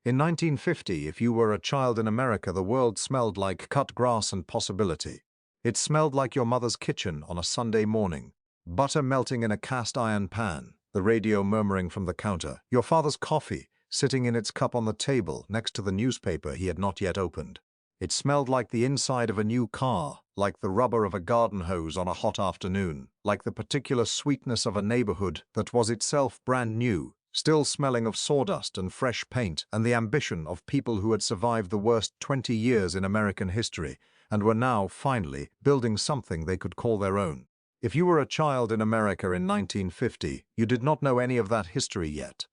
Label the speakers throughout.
Speaker 1: In 1950, if you were a child in America, the world smelled like cut grass and possibility. It smelled like your mother's kitchen on a Sunday morning, butter melting in a cast-iron pan, the radio murmuring from the counter, your father's coffee sitting in its cup on the table next to the newspaper he had not yet opened. It smelled like the inside of a new car, like the rubber of a garden hose on a hot afternoon, like the particular sweetness of a neighborhood that was itself brand new, still smelling of sawdust and fresh paint, and the ambition of people who had survived the worst 20 years in American history and were now, finally, building something they could call their own. If you were a child in America in 1950, you did not know any of that history yet.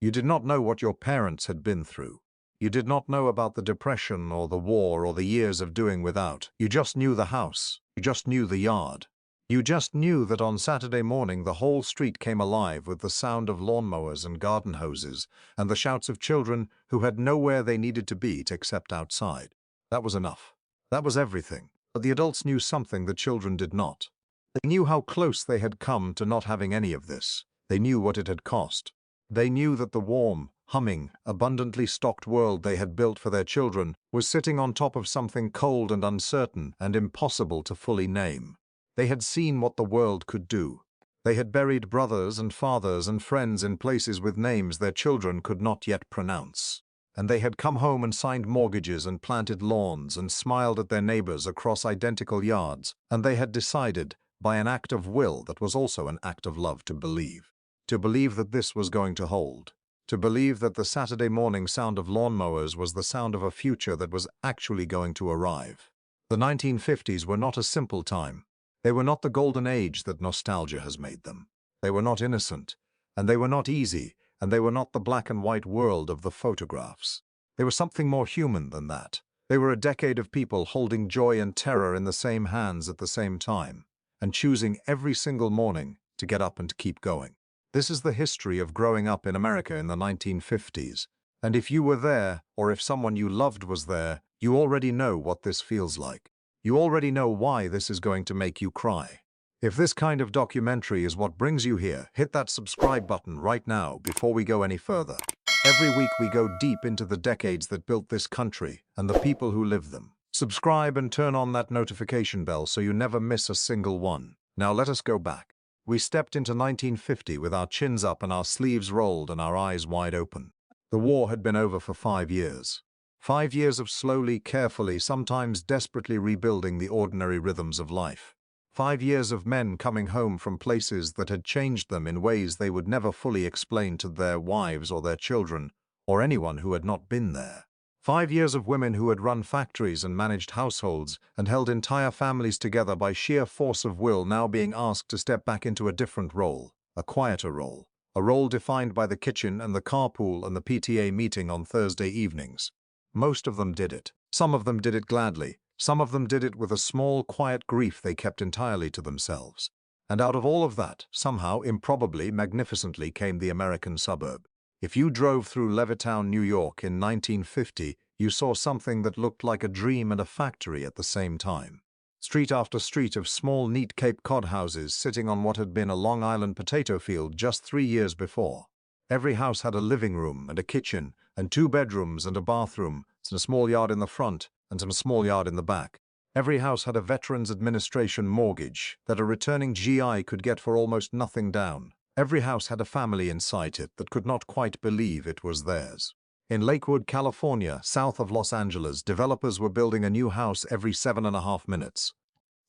Speaker 1: You did not know what your parents had been through. You did not know about the Depression or the war or the years of doing without. You just knew the house. You just knew the yard. You just knew that on Saturday morning the whole street came alive with the sound of lawnmowers and garden hoses and the shouts of children who had nowhere they needed to be except outside. That was enough. That was everything. But the adults knew something the children did not. They knew how close they had come to not having any of this. They knew what it had cost. They knew that the warm, humming, abundantly stocked world they had built for their children was sitting on top of something cold and uncertain and impossible to fully name. They had seen what the world could do. They had buried brothers and fathers and friends in places with names their children could not yet pronounce. And they had come home and signed mortgages and planted lawns and smiled at their neighbors across identical yards, and they had decided, by an act of will that was also an act of love, to believe. To believe that this was going to hold. To believe that the Saturday morning sound of lawnmowers was the sound of a future that was actually going to arrive. The 1950s were not a simple time. They were not the golden age that nostalgia has made them. They were not innocent, and they were not easy, and they were not the black and white world of the photographs. They were something more human than that. They were a decade of people holding joy and terror in the same hands at the same time, and choosing every single morning to get up and keep going. This is the history of growing up in America in the 1950s. And if you were there, or if someone you loved was there, you already know what this feels like. You already know why this is going to make you cry. If this kind of documentary is what brings you here, hit that subscribe button right now before we go any further. Every week we go deep into the decades that built this country and the people who live them. Subscribe and turn on that notification bell so you never miss a single one. Now let us go back. We stepped into 1950 with our chins up and our sleeves rolled and our eyes wide open. The war had been over for 5 years. 5 years of slowly, carefully, sometimes desperately rebuilding the ordinary rhythms of life. 5 years of men coming home from places that had changed them in ways they would never fully explain to their wives or their children, or anyone who had not been there. 5 years of women who had run factories and managed households and held entire families together by sheer force of will now being asked to step back into a different role, a quieter role, a role defined by the kitchen and the carpool and the PTA meeting on Thursday evenings. Most of them did it. Some of them did it gladly. Some of them did it with a small, quiet grief they kept entirely to themselves. And out of all of that, somehow, improbably, magnificently came the American suburb. If you drove through Levittown, New York in 1950, you saw something that looked like a dream and a factory at the same time. Street after street of small, neat Cape Cod houses sitting on what had been a Long Island potato field just 3 years before. Every house had a living room and a kitchen and 2 bedrooms and a bathroom and a small yard in the front and a small yard in the back. Every house had a Veterans Administration mortgage that a returning GI could get for almost nothing down. Every house had a family inside it that could not quite believe it was theirs. In Lakewood, California, south of Los Angeles, developers were building a new house every 7.5 minutes.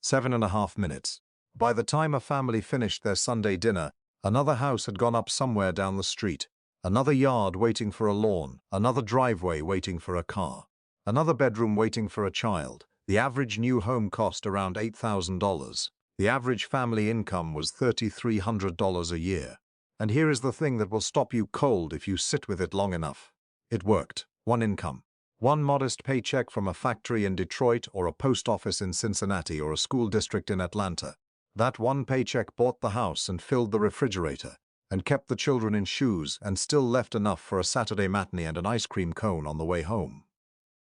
Speaker 1: 7.5 minutes. By the time a family finished their Sunday dinner, another house had gone up somewhere down the street. Another yard waiting for a lawn, another driveway waiting for a car, another bedroom waiting for a child. The average new home cost around $8,000. The average family income was $3,300 a year. And here is the thing that will stop you cold if you sit with it long enough. It worked. One income. One modest paycheck from a factory in Detroit or a post office in Cincinnati or a school district in Atlanta. That one paycheck bought the house and filled the refrigerator and kept the children in shoes and still left enough for a Saturday matinee and an ice cream cone on the way home.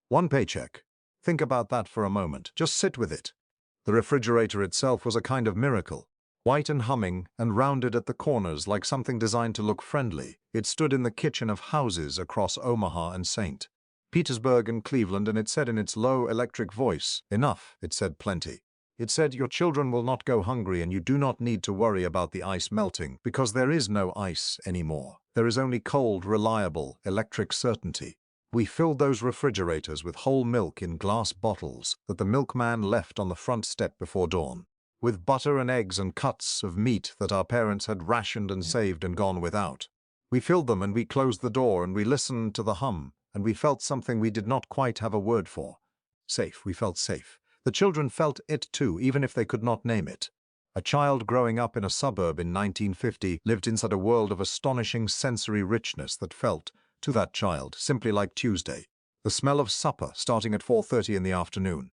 Speaker 1: One paycheck. Think about that for a moment. Just sit with it. The refrigerator itself was a kind of miracle. White and humming and rounded at the corners like something designed to look friendly, it stood in the kitchen of houses across Omaha and St. Petersburg and Cleveland, and it said in its low electric voice, "Enough," it said plenty. It said, "Your children will not go hungry and you do not need to worry about the ice melting because there is no ice anymore. There is only cold, reliable, electric certainty." We filled those refrigerators with whole milk in glass bottles that the milkman left on the front step before dawn, with butter and eggs and cuts of meat that our parents had rationed and saved and gone without. We filled them and we closed the door and we listened to the hum and we felt something we did not quite have a word for. Safe, we felt safe. The children felt it too, even if they could not name it. A child growing up in a suburb in 1950 lived inside a world of astonishing sensory richness that felt, to that child, simply like Tuesday. The smell of supper starting at 4:30 in the afternoon.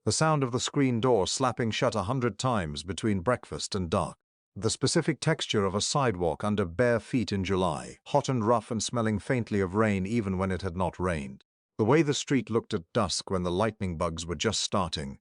Speaker 1: The sound of the screen door slapping shut 100 times between breakfast and dark. The specific texture of a sidewalk under bare feet in July, hot and rough and smelling faintly of rain even when it had not rained. The way the street looked at dusk when the lightning bugs were just starting,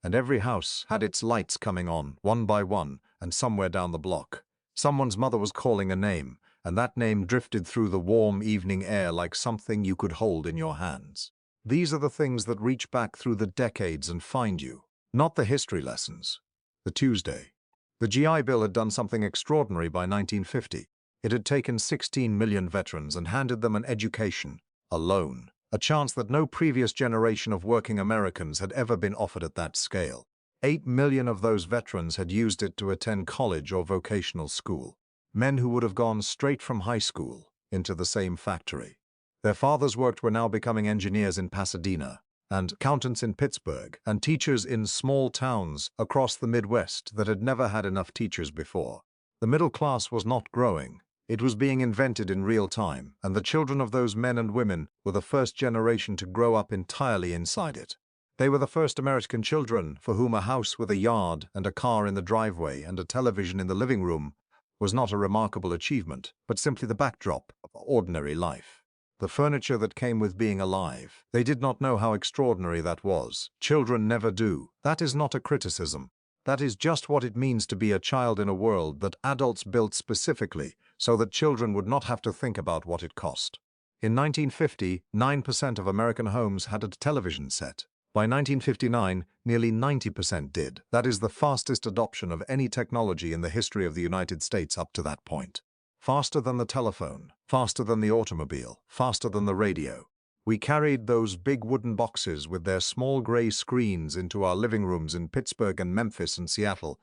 Speaker 1: and every house had its lights coming on, one by one, and somewhere down the block, someone's mother was calling a name, and that name drifted through the warm evening air like something you could hold in your hands. These are the things that reach back through the decades and find you, not the history lessons. The Tuesday. The GI Bill had done something extraordinary by 1950. It had taken 16 million veterans and handed them an education, a loan, a chance that no previous generation of working Americans had ever been offered at that scale. 8 million of those veterans had used it to attend college or vocational school. Men who would have gone straight from high school into the same factory. Their fathers were now becoming engineers in Pasadena, and accountants in Pittsburgh, and teachers in small towns across the Midwest that had never had enough teachers before. The middle class was not growing. It was being invented in real time, and the children of those men and women were the first generation to grow up entirely inside it. They were the first American children for whom a house with a yard and a car in the driveway and a television in the living room was not a remarkable achievement, but simply the backdrop of ordinary life. The furniture that came with being alive. They did not know how extraordinary that was. Children never do. That is not a criticism. That is just what it means to be a child in a world that adults built specifically so that children would not have to think about what it cost. In 1950, 9% of American homes had a television set. By 1959, nearly 90% did. That is the fastest adoption of any technology in the history of the United States up to that point. Faster than the telephone, faster than the automobile, faster than the radio. We carried those big wooden boxes with their small gray screens into our living rooms in Pittsburgh and Memphis and Seattle,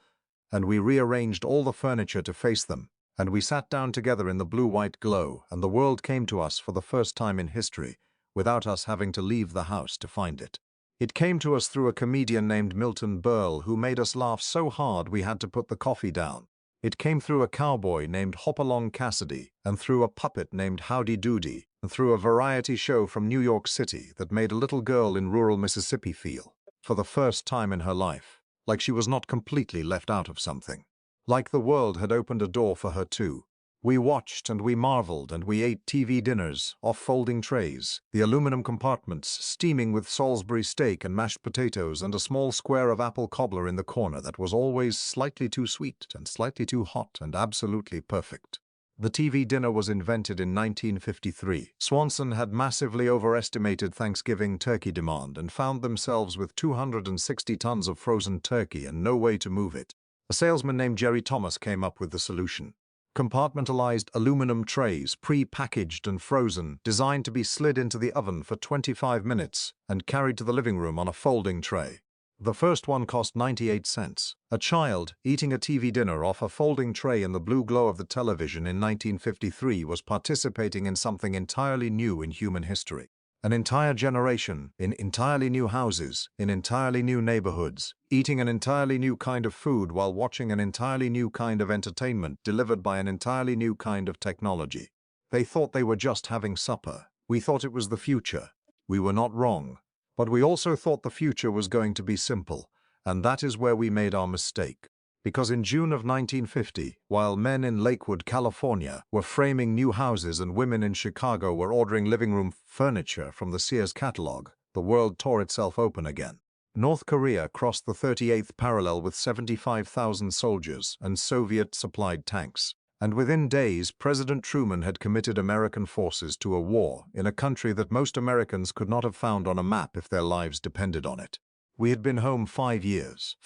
Speaker 1: and we rearranged all the furniture to face them, and we sat down together in the blue-white glow, and the world came to us for the first time in history, without us having to leave the house to find it. It came to us through a comedian named Milton Berle who made us laugh so hard we had to put the coffee down. It came through a cowboy named Hopalong Cassidy, and through a puppet named Howdy Doody, and through a variety show from New York City that made a little girl in rural Mississippi feel, for the first time in her life, like she was not completely left out of something. Like the world had opened a door for her too. We watched and we marveled and we ate TV dinners off folding trays, the aluminum compartments steaming with Salisbury steak and mashed potatoes and a small square of apple cobbler in the corner that was always slightly too sweet and slightly too hot and absolutely perfect. The TV dinner was invented in 1953. Swanson had massively overestimated Thanksgiving turkey demand and found themselves with 260 tons of frozen turkey and no way to move it. A salesman named Jerry Thomas came up with the solution. Compartmentalized aluminum trays, pre-packaged and frozen, designed to be slid into the oven for 25 minutes and carried to the living room on a folding tray. The first one cost 98 cents. A child eating a TV dinner off a folding tray in the blue glow of the television in 1953 was participating in something entirely new in human history. An entire generation, in entirely new houses, in entirely new neighborhoods, eating an entirely new kind of food while watching an entirely new kind of entertainment delivered by an entirely new kind of technology. They thought they were just having supper. We thought it was the future. We were not wrong. But we also thought the future was going to be simple, and that is where we made our mistake. Because in June of 1950, while men in Lakewood, California, were framing new houses and women in Chicago were ordering living room furniture from the Sears catalog, the world tore itself open again. North Korea crossed the 38th parallel with 75,000 soldiers and Soviet-supplied tanks. And within days, President Truman had committed American forces to a war in a country that most Americans could not have found on a map if their lives depended on it. We had been home 5 years,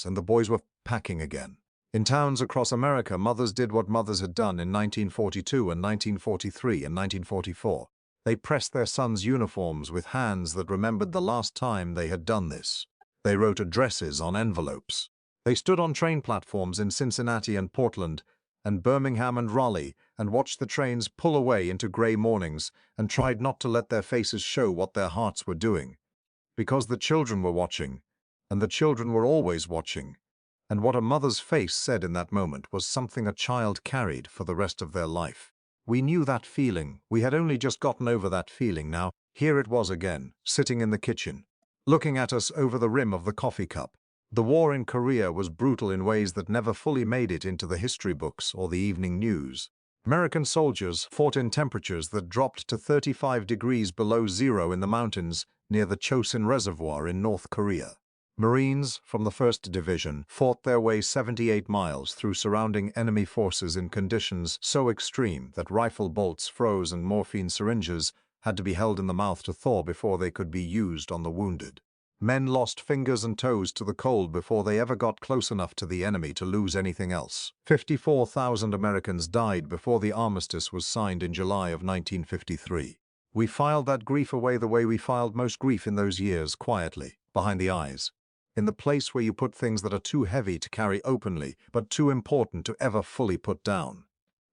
Speaker 1: and the boys were packing again. In towns across America, mothers did what mothers had done in 1942 and 1943 and 1944. They pressed their sons' uniforms with hands that remembered the last time they had done this. They wrote addresses on envelopes. They stood on train platforms in Cincinnati and Portland and Birmingham and Raleigh and watched the trains pull away into gray mornings and tried not to let their faces show what their hearts were doing. Because the children were watching, and the children were always watching. And what a mother's face said in that moment was something a child carried for the rest of their life. We knew that feeling. We had only just gotten over that feeling now. Here it was again, sitting in the kitchen, looking at us over the rim of the coffee cup. The war in Korea was brutal in ways that never fully made it into the history books or the evening news. American soldiers fought in temperatures that dropped to 35 degrees below zero in the mountains near the Chosin Reservoir in North Korea. Marines from the 1st Division fought their way 78 miles through surrounding enemy forces in conditions so extreme that rifle bolts froze and morphine syringes had to be held in the mouth to thaw before they could be used on the wounded. Men lost fingers and toes to the cold before they ever got close enough to the enemy to lose anything else. 54,000 Americans died before the armistice was signed in July of 1953. We filed that grief away the way we filed most grief in those years, quietly, behind the eyes. In the place where you put things that are too heavy to carry openly, but too important to ever fully put down.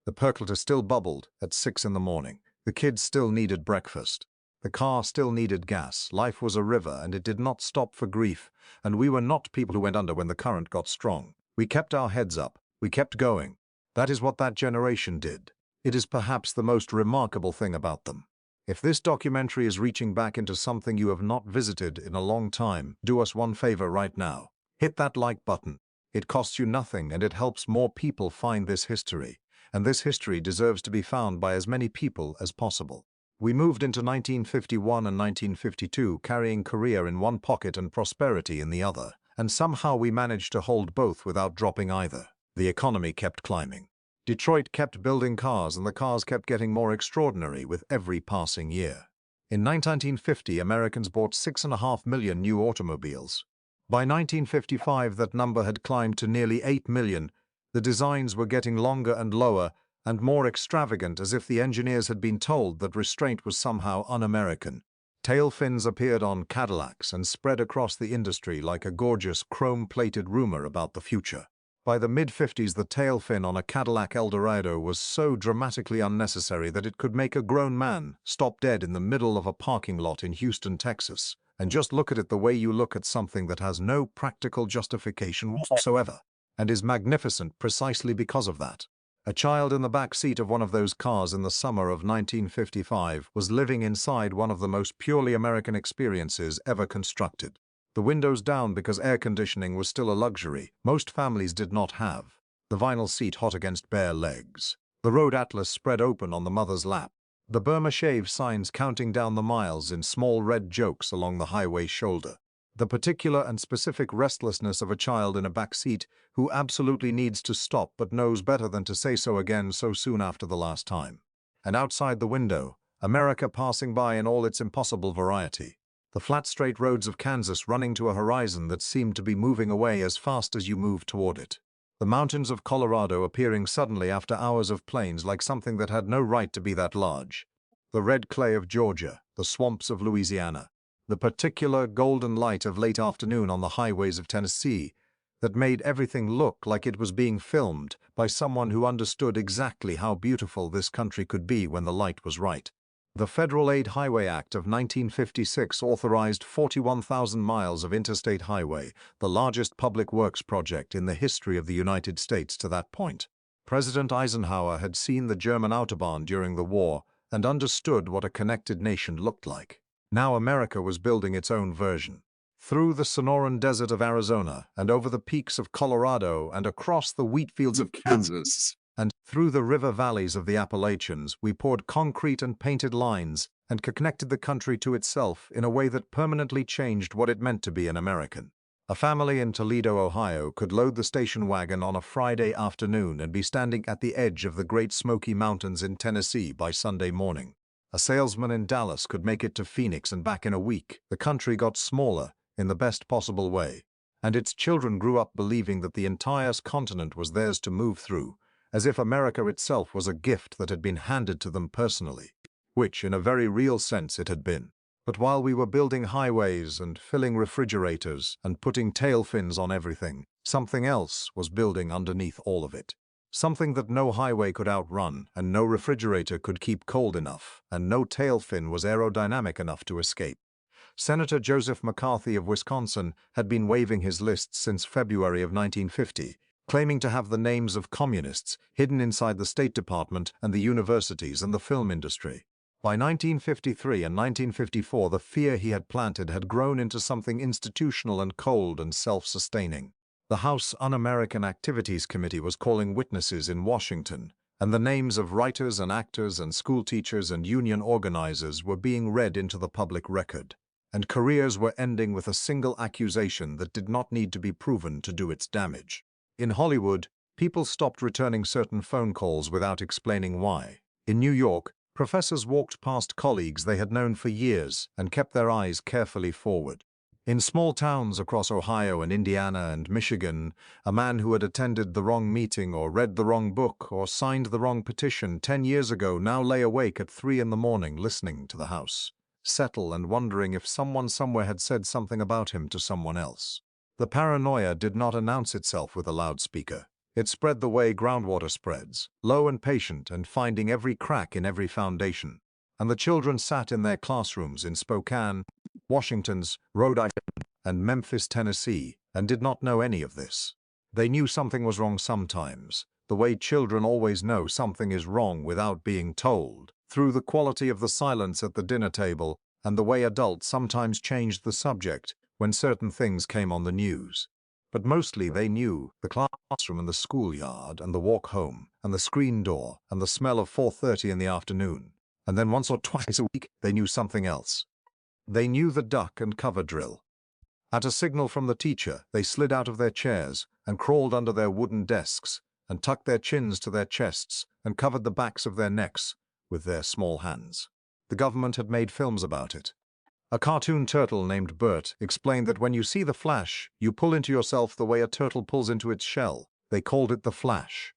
Speaker 1: The percolator still bubbled at 6 in the morning. The kids still needed breakfast. The car still needed gas. Life was a river, and it did not stop for grief, and we were not people who went under when the current got strong. We kept our heads up. We kept going. That is what that generation did. It is perhaps the most remarkable thing about them. If this documentary is reaching back into something you have not visited in a long time, do us one favor right now. Hit that like button. It costs you nothing, and it helps more people find this history. And this history deserves to be found by as many people as possible. We moved into 1951 and 1952, carrying Korea in one pocket and prosperity in the other, and somehow we managed to hold both without dropping either. The economy kept climbing. Detroit kept building cars, and the cars kept getting more extraordinary with every passing year. In 1950, Americans bought 6.5 million new automobiles. By 1955, that number had climbed to nearly 8 million. The designs were getting longer and lower, and more extravagant, as if the engineers had been told that restraint was somehow un-American. Tail fins appeared on Cadillacs and spread across the industry like a gorgeous chrome-plated rumor about the future. By the mid-50s, the tail fin on a Cadillac Eldorado was so dramatically unnecessary that it could make a grown man stop dead in the middle of a parking lot in Houston, Texas, and just look at it the way you look at something that has no practical justification whatsoever, and is magnificent precisely because of that. A child in the back seat of one of those cars in the summer of 1955 was living inside one of the most purely American experiences ever constructed. The windows down because air conditioning was still a luxury most families did not have. The vinyl seat hot against bare legs. The road atlas spread open on the mother's lap. The Burma Shave signs counting down the miles in small red jokes along the highway shoulder. The particular and specific restlessness of a child in a back seat who absolutely needs to stop but knows better than to say so again so soon after the last time. And outside the window, America passing by in all its impossible variety. The flat straight roads of Kansas running to a horizon that seemed to be moving away as fast as you moved toward it. The mountains of Colorado appearing suddenly after hours of plains like something that had no right to be that large. The red clay of Georgia, the swamps of Louisiana. The particular golden light of late afternoon on the highways of Tennessee that made everything look like it was being filmed by someone who understood exactly how beautiful this country could be when the light was right. The Federal Aid Highway Act of 1956 authorized 41,000 miles of interstate highway, the largest public works project in the history of the United States to that point. President Eisenhower had seen the German Autobahn during the war and understood what a connected nation looked like. Now America was building its own version. Through the Sonoran Desert of Arizona and over the peaks of Colorado and across the wheat fields of Kansas And through the river valleys of the Appalachians, we poured concrete and painted lines and connected the country to itself in a way that permanently changed what it meant to be an American. A family in Toledo, Ohio, could load the station wagon on a Friday afternoon and be standing at the edge of the Great Smoky Mountains in Tennessee by Sunday morning. A salesman in Dallas could make it to Phoenix and back in a week. The country got smaller in the best possible way, and its children grew up believing that the entire continent was theirs to move through, as if America itself was a gift that had been handed to them personally, which in a very real sense it had been. But while we were building highways and filling refrigerators and putting tail fins on everything, something else was building underneath all of it. Something that no highway could outrun, and no refrigerator could keep cold enough, and no tail fin was aerodynamic enough to escape. Senator Joseph McCarthy of Wisconsin had been waving his lists since February of 1950, claiming to have the names of communists hidden inside the State Department and the universities and the film industry. By 1953 and 1954, the fear he had planted had grown into something institutional and cold and self-sustaining. The House Un-American Activities Committee was calling witnesses in Washington, and the names of writers and actors and school teachers and union organizers were being read into the public record, and careers were ending with a single accusation that did not need to be proven to do its damage. In Hollywood, people stopped returning certain phone calls without explaining why. In New York, professors walked past colleagues they had known for years and kept their eyes carefully forward. In small towns across Ohio and Indiana and Michigan, a man who had attended the wrong meeting or read the wrong book or signed the wrong petition 10 years ago now lay awake at 3 in the morning listening to the House settle and wondering if someone somewhere had said something about him to someone else. The paranoia did not announce itself with a loudspeaker. It spread the way groundwater spreads, low and patient and finding every crack in every foundation. And the children sat in their classrooms in Spokane, Washington's, Rhode Island, and Memphis, Tennessee, and did not know any of this. They knew something was wrong sometimes, the way children always know something is wrong without being told, through the quality of the silence at the dinner table and the way adults sometimes changed the subject when certain things came on the news. But mostly they knew the classroom and the schoolyard and the walk home and the screen door and the smell of 4:30 in the afternoon. And then once or twice a week they knew something else. They knew the duck and cover drill. At a signal from the teacher, they slid out of their chairs and crawled under their wooden desks and tucked their chins to their chests and covered the backs of their necks with their small hands. The government had made films about it. A cartoon turtle named Bert explained that when you see the flash, you pull into yourself the way a turtle pulls into its shell. They called it the flash.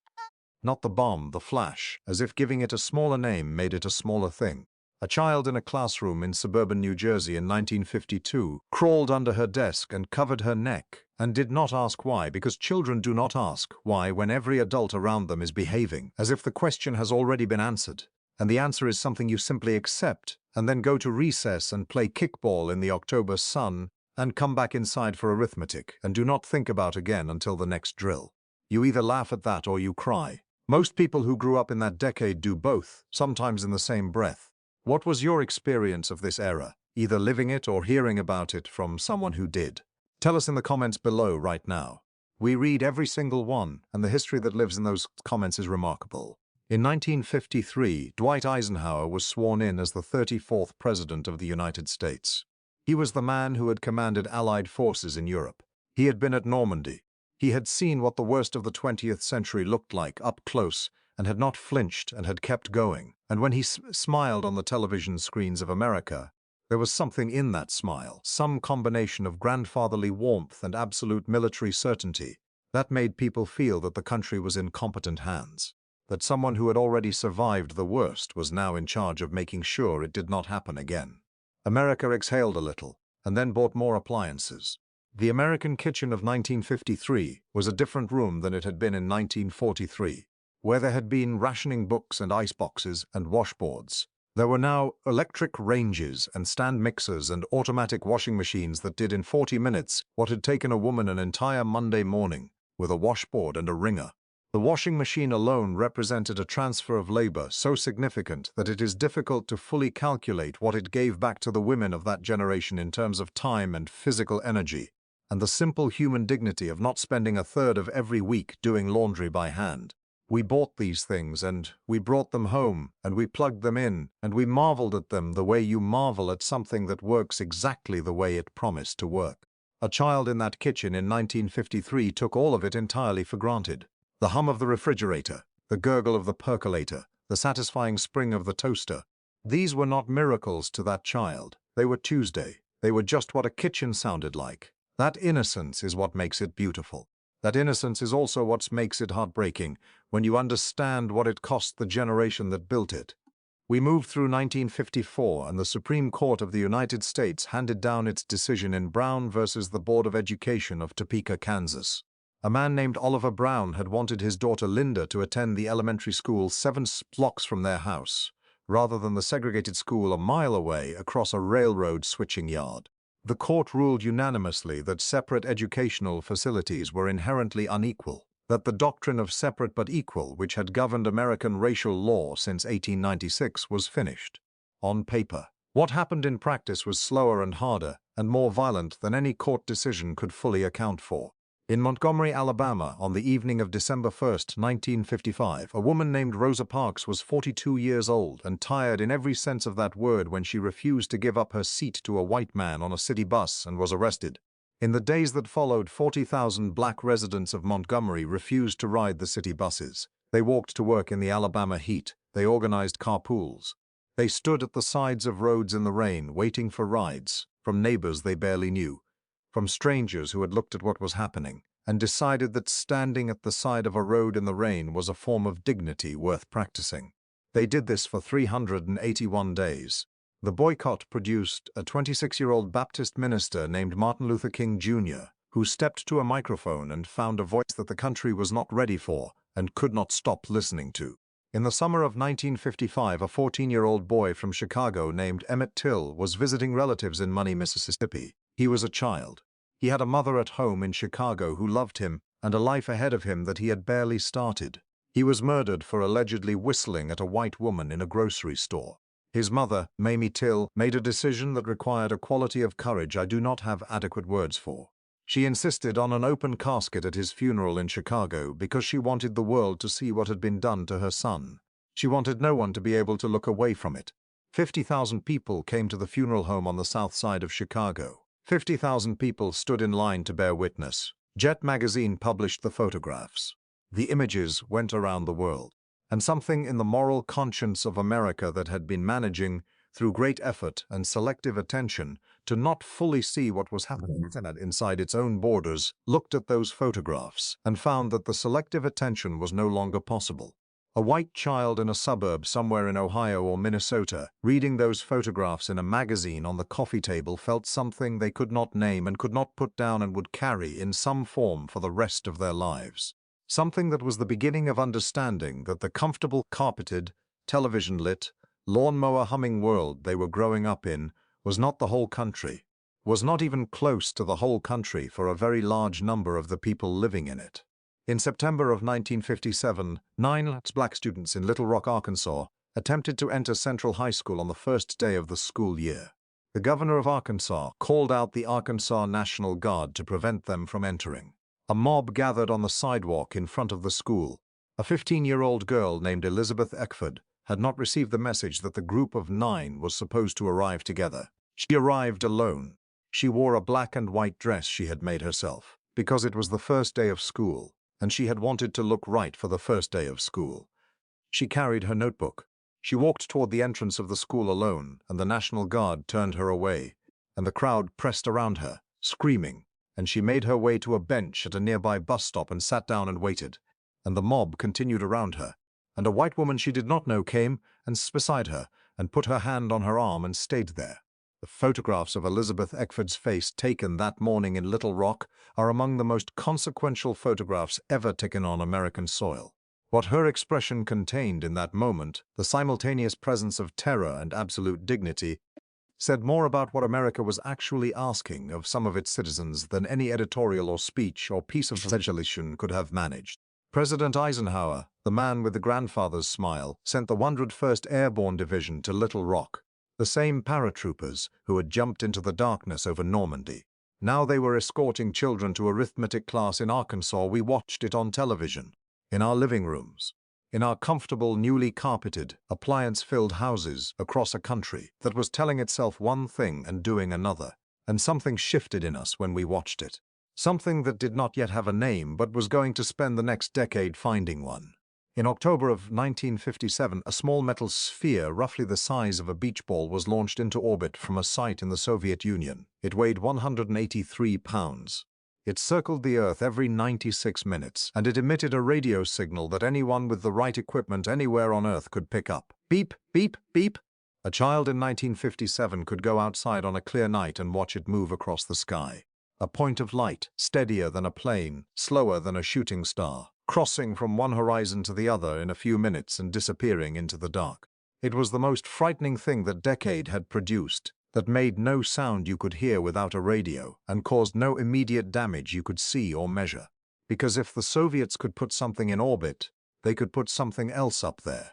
Speaker 1: Not the bomb, the flash, as if giving it a smaller name made it a smaller thing. A child in a classroom in suburban New Jersey in 1952 crawled under her desk and covered her neck and did not ask why, because children do not ask why when every adult around them is behaving as if the question has already been answered. And the answer is something you simply accept and then go to recess and play kickball in the October sun and come back inside for arithmetic and do not think about again until the next drill. You either laugh at that or you cry. Most people who grew up in that decade do both, sometimes in the same breath. What was your experience of this era, either living it or hearing about it from someone who did? Tell us in the comments below right now. We read every single one, and the history that lives in those comments is remarkable. In 1953, Dwight Eisenhower was sworn in as the 34th President of the United States. He was the man who had commanded Allied forces in Europe. He had been at Normandy. He had seen what the worst of the 20th century looked like up close and had not flinched and had kept going. And when he smiled on the television screens of America, there was something in that smile, some combination of grandfatherly warmth and absolute military certainty, that made people feel that the country was in competent hands. That someone who had already survived the worst was now in charge of making sure it did not happen again. America exhaled a little, and then bought more appliances. The American kitchen of 1953 was a different room than it had been in 1943, where there had been rationing books and iceboxes and washboards. There were now electric ranges and stand mixers and automatic washing machines that did in 40 minutes what had taken a woman an entire Monday morning, with a washboard and a wringer. The washing machine alone represented a transfer of labor so significant that it is difficult to fully calculate what it gave back to the women of that generation in terms of time and physical energy, and the simple human dignity of not spending a third of every week doing laundry by hand. We bought these things, and we brought them home, and we plugged them in, and we marveled at them the way you marvel at something that works exactly the way it promised to work. A child in that kitchen in 1953 took all of it entirely for granted. The hum of the refrigerator, the gurgle of the percolator, the satisfying spring of the toaster. These were not miracles to that child. They were Tuesday. They were just what a kitchen sounded like. That innocence is what makes it beautiful. That innocence is also what makes it heartbreaking when you understand what it cost the generation that built it. We moved through 1954, and the Supreme Court of the United States handed down its decision in Brown versus the Board of Education of Topeka, Kansas. A man named Oliver Brown had wanted his daughter Linda to attend the elementary school 7 blocks from their house, rather than the segregated school a mile away across a railroad switching yard. The court ruled unanimously that separate educational facilities were inherently unequal, that the doctrine of separate but equal, which had governed American racial law since 1896, was finished. On paper. What happened in practice was slower and harder and more violent than any court decision could fully account for. In Montgomery, Alabama, on the evening of December 1, 1955, a woman named Rosa Parks was 42 years old and tired in every sense of that word when she refused to give up her seat to a white man on a city bus and was arrested. In the days that followed, 40,000 black residents of Montgomery refused to ride the city buses. They walked to work in the Alabama heat. They organized carpools. They stood at the sides of roads in the rain, waiting for rides, from neighbors they barely knew, from strangers who had looked at what was happening and decided that standing at the side of a road in the rain was a form of dignity worth practicing. They did this for 381 days. The boycott produced a 26-year-old Baptist minister named Martin Luther King Jr., who stepped to a microphone and found a voice that the country was not ready for and could not stop listening to. In the summer of 1955, a 14-year-old boy from Chicago named Emmett Till was visiting relatives in Money, Mississippi. He was a child. He had a mother at home in Chicago who loved him and a life ahead of him that he had barely started. He was murdered for allegedly whistling at a white woman in a grocery store. His mother, Mamie Till, made a decision that required a quality of courage I do not have adequate words for. She insisted on an open casket at his funeral in Chicago because she wanted the world to see what had been done to her son. She wanted no one to be able to look away from it. 50,000 people came to the funeral home on the south side of Chicago. 50,000 people stood in line to bear witness. Jet magazine published the photographs. The images went around the world. And something in the moral conscience of America that had been managing, through great effort and selective attention, to not fully see what was happening inside its own borders, looked at those photographs and found that the selective attention was no longer possible. A white child in a suburb somewhere in Ohio or Minnesota, reading those photographs in a magazine on the coffee table, felt something they could not name and could not put down and would carry in some form for the rest of their lives. Something that was the beginning of understanding that the comfortable, carpeted, television-lit, lawnmower humming world they were growing up in was not the whole country, was not even close to the whole country for a very large number of the people living in it. In September of 1957, 9 black students in Little Rock, Arkansas, attempted to enter Central High School on the first day of the school year. The governor of Arkansas called out the Arkansas National Guard to prevent them from entering. A mob gathered on the sidewalk in front of the school. A 15-year-old girl named Elizabeth Eckford had not received the message that the group of 9 was supposed to arrive together. She arrived alone. She wore a black and white dress she had made herself, because it was the first day of school, and she had wanted to look right for the first day of school. She carried her notebook. She walked toward the entrance of the school alone, and the National Guard turned her away, and the crowd pressed around her, screaming, and she made her way to a bench at a nearby bus stop and sat down and waited, and the mob continued around her, and a white woman she did not know came and sat beside her and put her hand on her arm and stayed there. The photographs of Elizabeth Eckford's face taken that morning in Little Rock are among the most consequential photographs ever taken on American soil. What her expression contained in that moment, the simultaneous presence of terror and absolute dignity, said more about what America was actually asking of some of its citizens than any editorial or speech or piece of legislation could have managed. President Eisenhower, the man with the grandfather's smile, sent the 101st Airborne Division to Little Rock, the same paratroopers who had jumped into the darkness over Normandy. Now they were escorting children to arithmetic class in Arkansas. We watched it on television, in our living rooms. in our comfortable, newly carpeted, appliance-filled houses across a country that was telling itself one thing and doing another, and something shifted in us when we watched it. Something that did not yet have a name but was going to spend the next decade finding one. In October of 1957, a small metal sphere roughly the size of a beach ball was launched into orbit from a site in the Soviet Union. It weighed 183 pounds. It circled the Earth every 96 minutes, and it emitted a radio signal that anyone with the right equipment anywhere on Earth could pick up. Beep, beep, beep. A child in 1957 could go outside on a clear night and watch it move across the sky. A point of light, steadier than a plane, slower than a shooting star, crossing from one horizon to the other in a few minutes and disappearing into the dark. It was the most frightening thing that decade had produced, that made no sound you could hear without a radio and caused no immediate damage you could see or measure. Because if the Soviets could put something in orbit, they could put something else up there.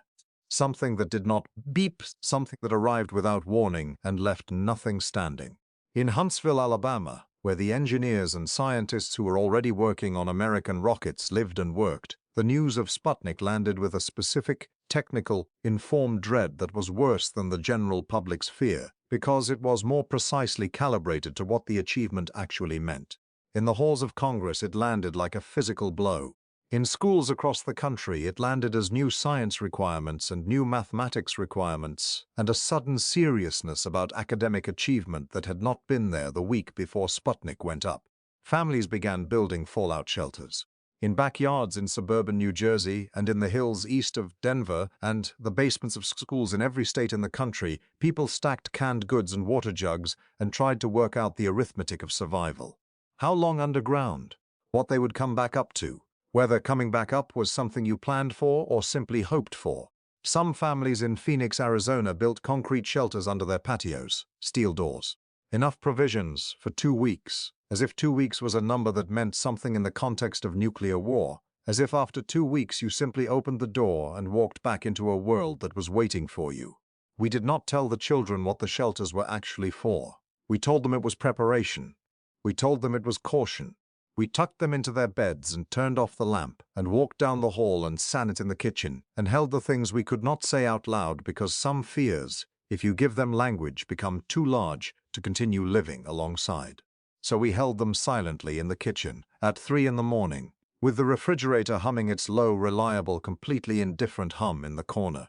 Speaker 1: Something that did not beep, something that arrived without warning and left nothing standing. In Huntsville, Alabama, where the engineers and scientists who were already working on American rockets lived and worked, the news of Sputnik landed with a specific, technical, informed dread that was worse than the general public's fear, because it was more precisely calibrated to what the achievement actually meant. In the halls of Congress, it landed like a physical blow. In schools across the country, it landed as new science requirements and new mathematics requirements, and a sudden seriousness about academic achievement that had not been there the week before Sputnik went up. Families began building fallout shelters. In backyards in suburban New Jersey and in the hills east of Denver and the basements of schools in every state in the country, people stacked canned goods and water jugs and tried to work out the arithmetic of survival. How long underground? What they would come back up to? Whether coming back up was something you planned for or simply hoped for. Some families in Phoenix, Arizona built concrete shelters under their patios, steel doors. Enough provisions for 2 weeks, as if 2 weeks was a number that meant something in the context of nuclear war, as if after 2 weeks you simply opened the door and walked back into a world that was waiting for you. We did not tell the children what the shelters were actually for. We told them it was preparation. We told them it was caution. We tucked them into their beds and turned off the lamp and walked down the hall and sat in the kitchen and held the things we could not say out loud because some fears, if you give them language, become too large to continue living alongside. So we held them silently in the kitchen at 3 in the morning, with the refrigerator humming its low, reliable, completely indifferent hum in the corner.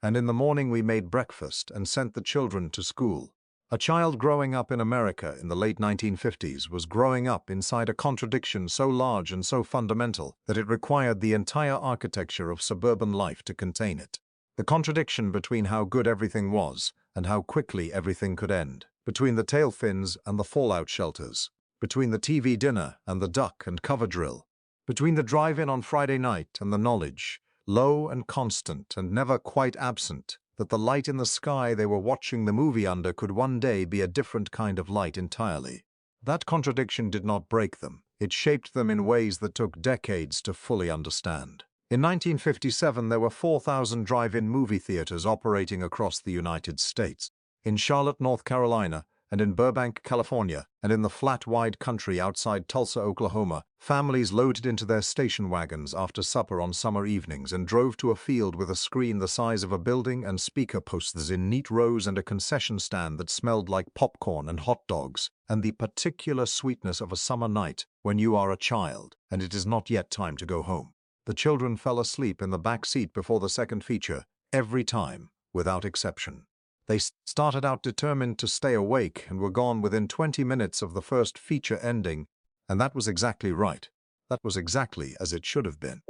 Speaker 1: And in the morning we made breakfast and sent the children to school. A child growing up in America in the late 1950s was growing up inside a contradiction so large and so fundamental that it required the entire architecture of suburban life to contain it. The contradiction between how good everything was and how quickly everything could end, between the tail fins and the fallout shelters, between the TV dinner and the duck and cover drill, between the drive-in on Friday night and the knowledge, low and constant and never quite absent, that the light in the sky they were watching the movie under could one day be a different kind of light entirely. That contradiction did not break them. It shaped them in ways that took decades to fully understand. In 1957, there were 4,000 drive-in movie theaters operating across the United States. In Charlotte, North Carolina, and in Burbank, California, and in the flat, wide country outside Tulsa, Oklahoma, families loaded into their station wagons after supper on summer evenings and drove to a field with a screen the size of a building and speaker posts in neat rows and a concession stand that smelled like popcorn and hot dogs, and the particular sweetness of a summer night when you are a child and it is not yet time to go home. The children fell asleep in the back seat before the second feature, every time, without exception. They started out determined to stay awake and were gone within 20 minutes of the first feature ending, and that was exactly right. That was exactly as it should have been.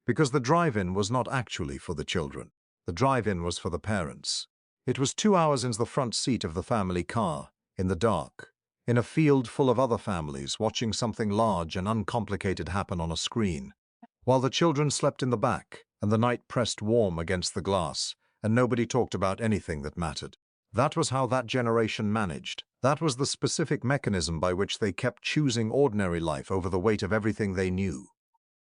Speaker 1: Because the drive-in was not actually for the children. The drive-in was for the parents. It was 2 hours in the front seat of the family car, in the dark, in a field full of other families watching something large and uncomplicated happen on a screen, while the children slept in the back and the night pressed warm against the glass, and nobody talked about anything that mattered. That was how that generation managed. That was the specific mechanism by which they kept choosing ordinary life over the weight of everything they knew.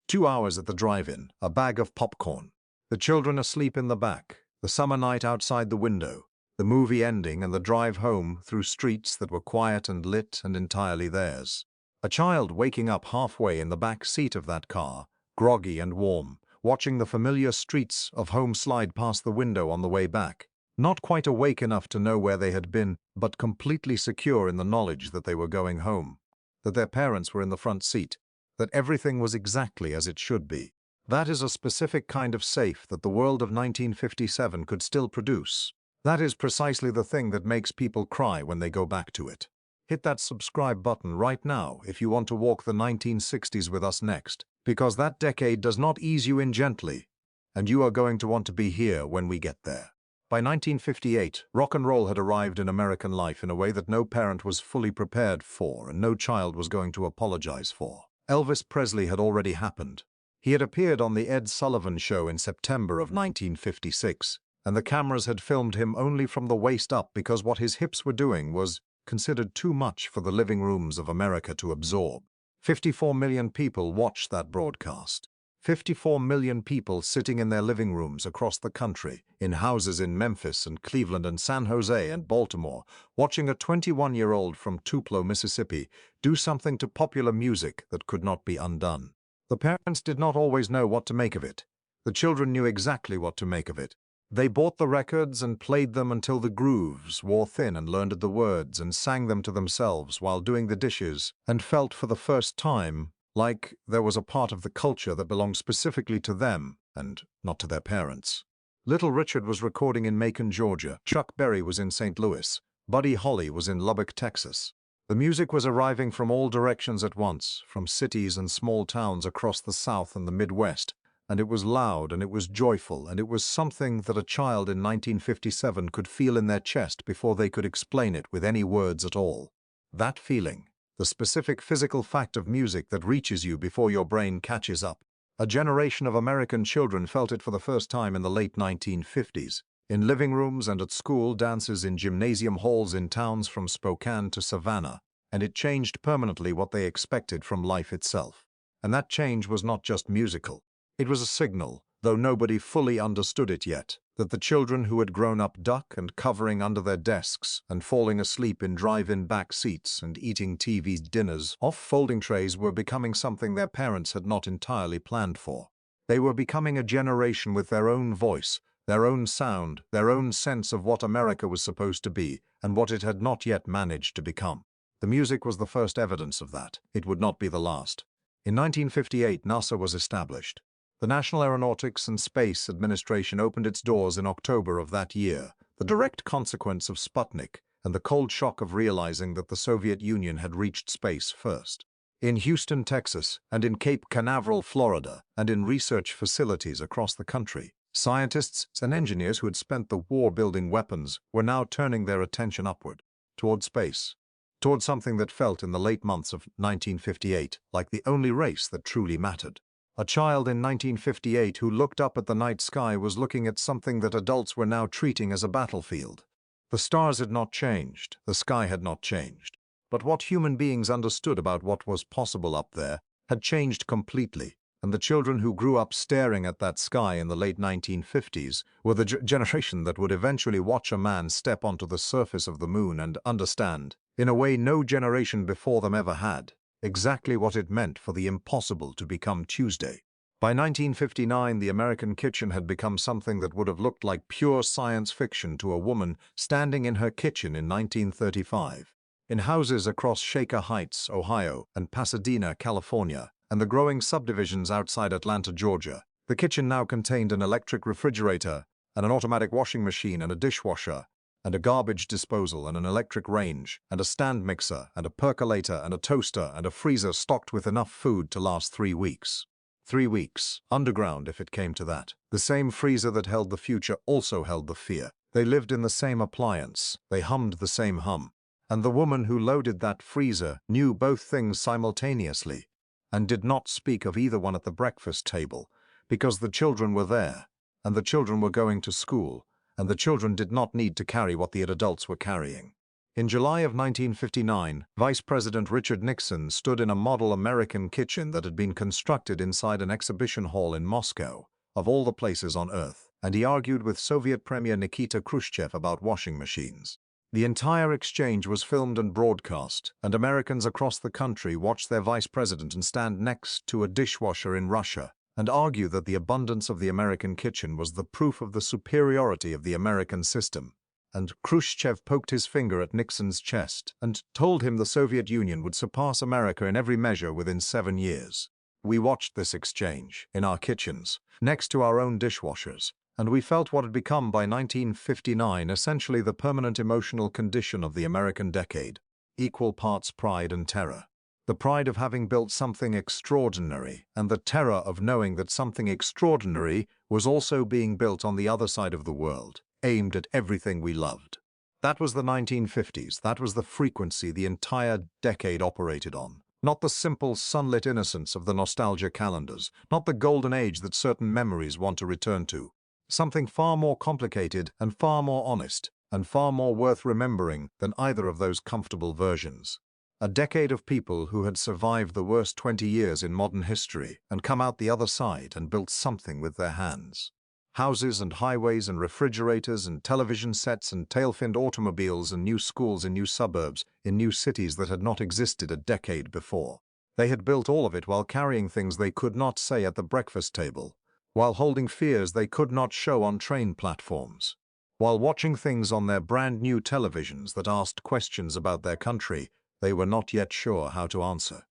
Speaker 1: 2 hours at the drive-in, a bag of popcorn, the children asleep in the back, the summer night outside the window, the movie ending and the drive home through streets that were quiet and lit and entirely theirs. A child waking up halfway in the back seat of that car, groggy and warm, watching the familiar streets of home slide past the window on the way back. Not quite awake enough to know where they had been, but completely secure in the knowledge that they were going home, that their parents were in the front seat, that everything was exactly as it should be. That is a specific kind of safe that the world of 1957 could still produce. That is precisely the thing that makes people cry when they go back to it. Hit that subscribe button right now if you want to walk the 1960s with us next, because that decade does not ease you in gently, and you are going to want to be here when we get there. By 1958, rock and roll had arrived in American life in a way that no parent was fully prepared for and no child was going to apologize for. Elvis Presley had already happened. He had appeared on The Ed Sullivan Show in September of 1956, and the cameras had filmed him only from the waist up because what his hips were doing was considered too much for the living rooms of America to absorb. 54 million people watched that broadcast. 54 million people sitting in their living rooms across the country, in houses in Memphis and Cleveland and San Jose and Baltimore, watching a 21-year-old from Tupelo, Mississippi, do something to popular music that could not be undone. The parents did not always know what to make of it. The children knew exactly what to make of it. They bought the records and played them until the grooves wore thin and learned the words and sang them to themselves while doing the dishes and felt for the first time like there was a part of the culture that belonged specifically to them and not to their parents. Little Richard was recording in Macon, Georgia. Chuck Berry was in St. Louis. Buddy Holly was in Lubbock, Texas. The music was arriving from all directions at once, from cities and small towns across the South and the Midwest, and it was loud and it was joyful and it was something that a child in 1957 could feel in their chest before they could explain it with any words at all. That feeling, the specific physical fact of music that reaches you before your brain catches up. A generation of American children felt it for the first time in the late 1950s, in living rooms and at school dances in gymnasium halls in towns from Spokane to Savannah, and it changed permanently what they expected from life itself. And that change was not just musical. It was a signal, though nobody fully understood it yet, that the children who had grown up duck and covering under their desks and falling asleep in drive-in back seats and eating TV dinners off folding trays were becoming something their parents had not entirely planned for. They were becoming a generation with their own voice, their own sound, their own sense of what America was supposed to be and what it had not yet managed to become. The music was the first evidence of that. It would not be the last. In 1958, NASA was established. The National Aeronautics and Space Administration opened its doors in October of that year, the direct consequence of Sputnik and the cold shock of realizing that the Soviet Union had reached space first. In Houston, Texas, and in Cape Canaveral, Florida, and in research facilities across the country, scientists and engineers who had spent the war building weapons were now turning their attention upward, toward space, toward something that felt in the late months of 1958 like the only race that truly mattered. A child in 1958 who looked up at the night sky was looking at something that adults were now treating as a battlefield. The stars had not changed, the sky had not changed, but what human beings understood about what was possible up there had changed completely, and the children who grew up staring at that sky in the late 1950s were the generation that would eventually watch a man step onto the surface of the moon and understand, in a way no generation before them ever had, exactly what it meant for the impossible to become Tuesday. By 1959, the American kitchen had become something that would have looked like pure science fiction to a woman standing in her kitchen in 1935. In houses across Shaker Heights, Ohio, and Pasadena, California, and the growing subdivisions outside Atlanta, Georgia, the kitchen now contained an electric refrigerator, and an automatic washing machine and a dishwasher, and a garbage disposal and an electric range, and a stand mixer, and a percolator, and a toaster, and a freezer stocked with enough food to last 3 weeks. 3 weeks, underground if it came to that. The same freezer that held the future also held the fear. They lived in the same appliance, they hummed the same hum. And the woman who loaded that freezer knew both things simultaneously, and did not speak of either one at the breakfast table, because the children were there, and the children were going to school, and the children did not need to carry what the adults were carrying. In July of 1959, Vice President Richard Nixon stood in a model American kitchen that had been constructed inside an exhibition hall in Moscow, of all the places on Earth, and he argued with Soviet Premier Nikita Khrushchev about washing machines. The entire exchange was filmed and broadcast, and Americans across the country watched their vice president stand next to a dishwasher in Russia, and argue that the abundance of the American kitchen was the proof of the superiority of the American system. And Khrushchev poked his finger at Nixon's chest and told him the Soviet Union would surpass America in every measure within 7 years. We watched this exchange in our kitchens, next to our own dishwashers, and we felt what had become by 1959 essentially the permanent emotional condition of the American decade, equal parts pride and terror. The pride of having built something extraordinary, and the terror of knowing that something extraordinary was also being built on the other side of the world, aimed at everything we loved. That was the 1950s, that was the frequency the entire decade operated on. Not the simple sunlit innocence of the nostalgia calendars, not the golden age that certain memories want to return to. Something far more complicated and far more honest, and far more worth remembering than either of those comfortable versions. A decade of people who had survived the worst 20 years in modern history and come out the other side and built something with their hands. Houses and highways and refrigerators and television sets and tail-finned automobiles and new schools in new suburbs, in new cities that had not existed a decade before. They had built all of it while carrying things they could not say at the breakfast table, while holding fears they could not show on train platforms, while watching things on their brand new televisions that asked questions about their country they were not yet sure how to answer.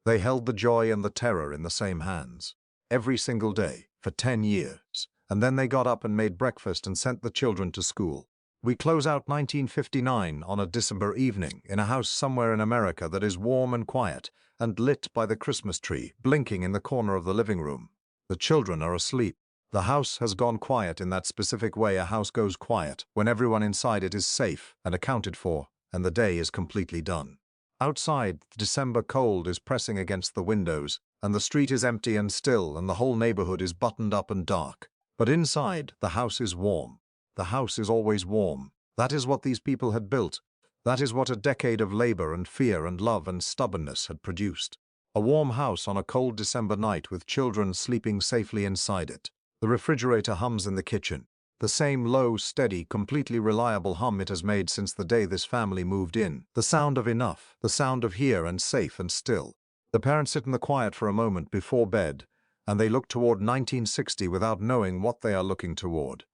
Speaker 1: They held the joy and the terror in the same hands, every single day, for 10 years, and then they got up and made breakfast and sent the children to school. We close out 1959 on a December evening in a house somewhere in America that is warm and quiet and lit by the Christmas tree blinking in the corner of the living room. The children are asleep. The house has gone quiet in that specific way a house goes quiet when everyone inside it is safe and accounted for, and the day is completely done. Outside, the December cold is pressing against the windows, and the street is empty and still, and the whole neighborhood is buttoned up and dark. But inside, the house is warm. The house is always warm. That is what these people had built. That is what a decade of labor and fear and love and stubbornness had produced. A warm house on a cold December night with children sleeping safely inside it. The refrigerator hums in the kitchen. The same low, steady, completely reliable hum it has made since the day this family moved in. The sound of enough, the sound of here and safe and still. The parents sit in the quiet for a moment before bed, and they look toward 1960 without knowing what they are looking toward.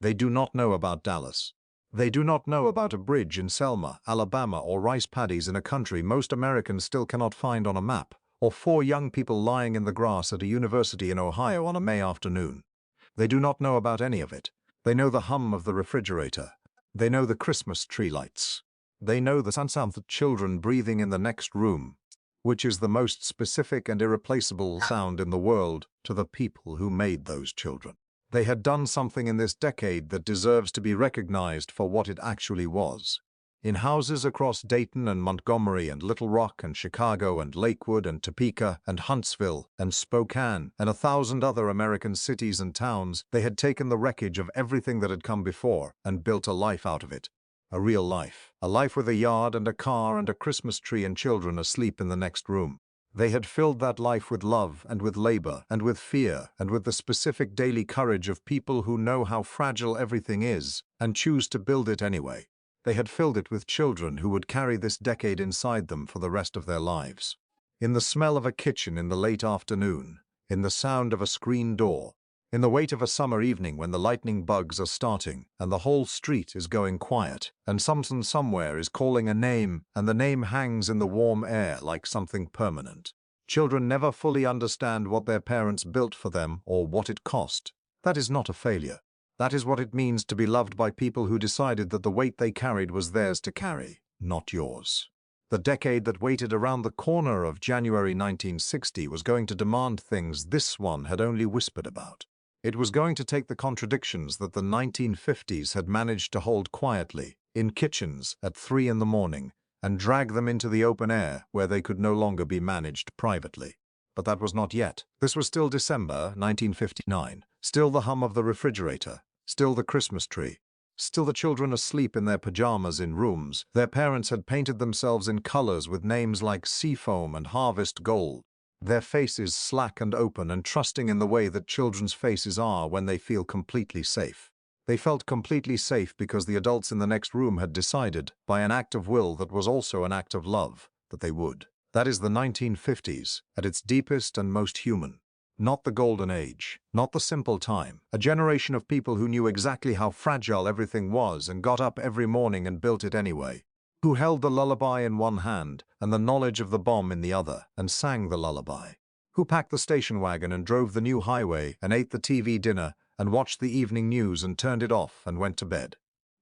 Speaker 1: They do not know about Dallas. They do not know about a bridge in Selma, Alabama, or rice paddies in a country most Americans still cannot find on a map, or 4 young people lying in the grass at a university in Ohio on a May afternoon. They do not know about any of it. They know the hum of the refrigerator. They know the Christmas tree lights. They know the sound of the children breathing in the next room, which is the most specific and irreplaceable sound in the world to the people who made those children. They had done something in this decade that deserves to be recognized for what it actually was. In houses across Dayton and Montgomery and Little Rock and Chicago and Lakewood and Topeka and Huntsville and Spokane and 1,000 other American cities and towns, they had taken the wreckage of everything that had come before and built a life out of it. A real life. A life with a yard and a car and a Christmas tree and children asleep in the next room. They had filled that life with love and with labor and with fear and with the specific daily courage of people who know how fragile everything is and choose to build it anyway. They had filled it with children who would carry this decade inside them for the rest of their lives. In the smell of a kitchen in the late afternoon, in the sound of a screen door, in the wait of a summer evening when the lightning bugs are starting and the whole street is going quiet and something somewhere is calling a name and the name hangs in the warm air like something permanent. Children never fully understand what their parents built for them or what it cost. That is not a failure. That is what it means to be loved by people who decided that the weight they carried was theirs to carry, not yours. The decade that waited around the corner of January 1960 was going to demand things this one had only whispered about. It was going to take the contradictions that the 1950s had managed to hold quietly in kitchens at 3 in the morning and drag them into the open air where they could no longer be managed privately. But that was not yet. This was still December 1959, still the hum of the refrigerator, still the Christmas tree, still the children asleep in their pajamas in rooms. Their parents had painted themselves in colors with names like Seafoam and Harvest Gold. Their faces slack and open and trusting in the way that children's faces are when they feel completely safe. They felt completely safe because the adults in the next room had decided, by an act of will that was also an act of love, that they would. That is the 1950s, at its deepest and most human. Not the golden age, not the simple time. A generation of people who knew exactly how fragile everything was and got up every morning and built it anyway. Who held the lullaby in one hand and the knowledge of the bomb in the other and sang the lullaby. Who packed the station wagon and drove the new highway and ate the TV dinner and watched the evening news and turned it off and went to bed.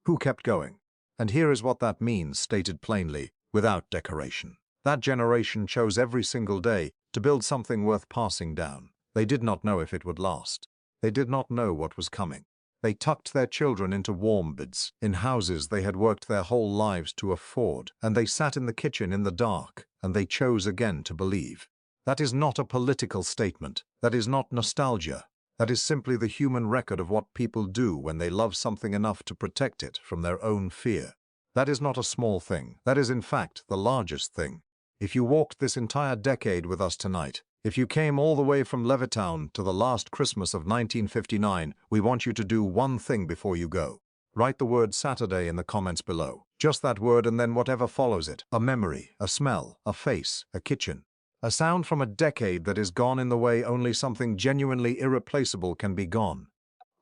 Speaker 1: Who kept going. And here is what that means, stated plainly, without decoration. That generation chose every single day to build something worth passing down. They did not know if it would last. They did not know what was coming. They tucked their children into warm beds, in houses they had worked their whole lives to afford, and they sat in the kitchen in the dark, and they chose again to believe. That is not a political statement. That is not nostalgia. That is simply the human record of what people do when they love something enough to protect it from their own fear. That is not a small thing. That is, in fact, the largest thing. If you walked this entire decade with us tonight, if you came all the way from Levittown to the last Christmas of 1959, we want you to do one thing before you go. Write the word Saturday in the comments below. Just that word and then whatever follows it. A memory, a smell, a face, a kitchen. A sound from a decade that is gone in the way only something genuinely irreplaceable can be gone.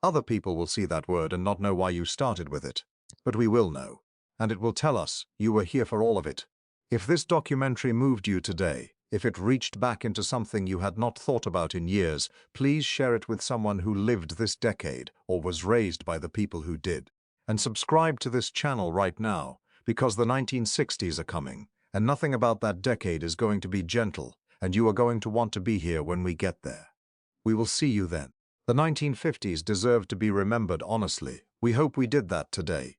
Speaker 1: Other people will see that word and not know why you started with it. But we will know. And it will tell us you were here for all of it. If this documentary moved you today, if it reached back into something you had not thought about in years, please share it with someone who lived this decade or was raised by the people who did. And subscribe to this channel right now, because the 1960s are coming, and nothing about that decade is going to be gentle, and you are going to want to be here when we get there. We will see you then. The 1950s deserve to be remembered honestly. We hope we did that today.